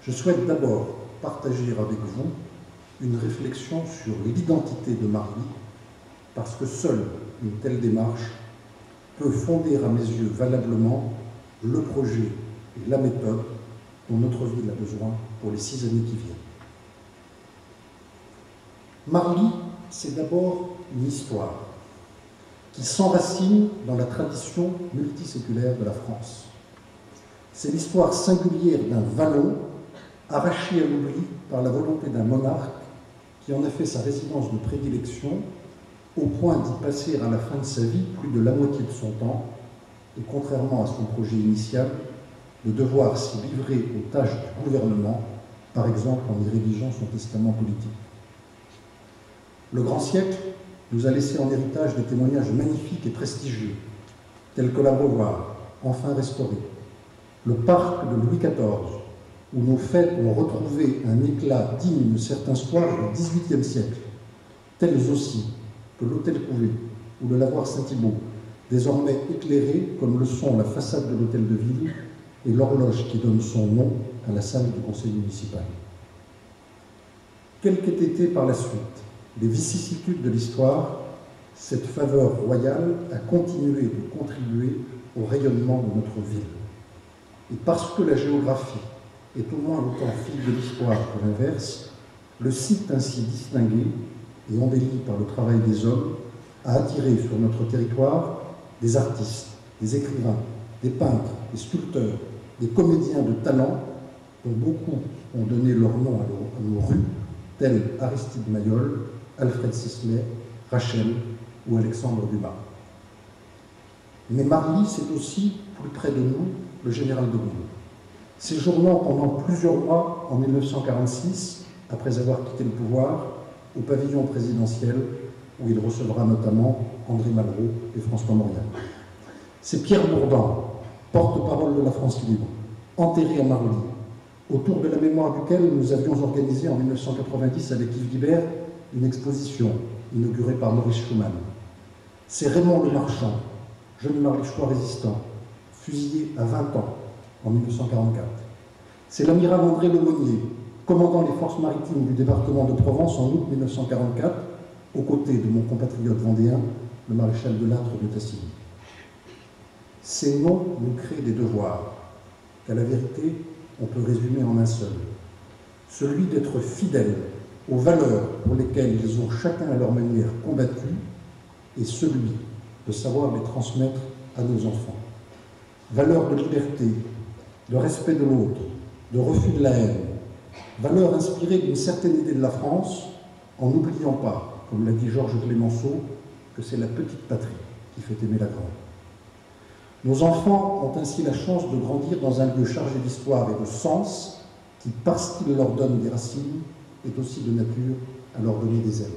je souhaite d'abord partager avec vous une réflexion sur l'identité de Marly, parce que seule une telle démarche peut fonder à mes yeux valablement le projet et la méthode dont notre ville a besoin pour les 6 années qui viennent. Marly, c'est d'abord une histoire qui s'enracine dans la tradition multiséculaire de la France. C'est l'histoire singulière d'un vallon arraché à l'oubli par la volonté d'un monarque qui en a fait sa résidence de prédilection au point d'y passer à la fin de sa vie plus de la moitié de son temps et, contrairement à son projet initial, de devoir s'y livrer aux tâches du gouvernement, par exemple en y rédigeant son testament politique. Le grand siècle nous a laissé en héritage des témoignages magnifiques et prestigieux, tels que l'abreuvoir, enfin restauré, le parc de Louis XIV, où nos fêtes ont retrouvé un éclat digne de certains soirs du XVIIIe siècle, tels aussi que l'hôtel Couvé ou le lavoir Saint-Thibault, désormais éclairés comme le sont la façade de l'hôtel de ville et l'horloge qui donne son nom à la salle du conseil municipal. Quelles qu'aient été par la suite les vicissitudes de l'histoire, cette faveur royale a continué de contribuer au rayonnement de notre ville. Et parce que la géographie est au moins autant fil de l'histoire que l'inverse, le site ainsi distingué et embelli par le travail des hommes a attiré sur notre territoire des artistes, des écrivains, des peintres, des sculpteurs, des comédiens de talent dont beaucoup ont donné leur nom à nos rues, tels Aristide Maillol, Alfred Sisley, Rachel ou Alexandre Dumas. Mais Marly, c'est aussi, plus près de nous, le général de Gaulle. Séjournant pendant plusieurs mois en 1946, après avoir quitté le pouvoir, au pavillon présidentiel, où il recevra notamment André Malraux et François Mauriac. C'est Pierre Bourdan, porte-parole de la France libre, enterré à Marly, autour de la mémoire duquel nous avions organisé en 1990 avec Yves Guibert une exposition inaugurée par Maurice Schumann. C'est Raymond Le Marchand, jeune maréchal résistant, fusillé à 20 ans en 1944. C'est l'amiral André Lemonnier, commandant les forces maritimes du département de Provence en août 1944, aux côtés de mon compatriote vendéen, le maréchal de Lattre de Tassigny. Ces noms nous créent des devoirs, qu'à la vérité, on peut résumer en un seul. Celui d'être fidèle aux valeurs pour lesquelles ils ont chacun à leur manière combattu, et celui de savoir les transmettre à nos enfants. Valeurs de liberté, de respect de l'autre, de refus de la haine, valeurs inspirées d'une certaine idée de la France, en n'oubliant pas, comme l'a dit Georges Clémenceau, que c'est la petite patrie qui fait aimer la grande. Nos enfants ont ainsi la chance de grandir dans un lieu chargé d'histoire et de sens, qui, parce qu'il leur donne des racines, est aussi de nature à leur donner des ailes.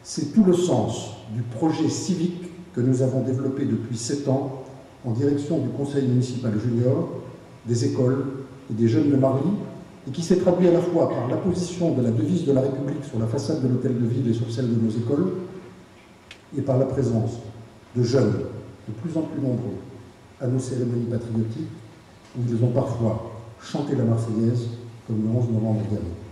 C'est tout le sens du projet civique que nous avons développé depuis 7 ans en direction du conseil municipal junior, des écoles et des jeunes de Marly, et qui s'est traduit à la fois par l'apposition de la devise de la République sur la façade de l'hôtel de ville et sur celle de nos écoles, et par la présence de jeunes de plus en plus nombreux à nos cérémonies patriotiques, où ils ont parfois chanté la Marseillaise, comme le 11 novembre dernier.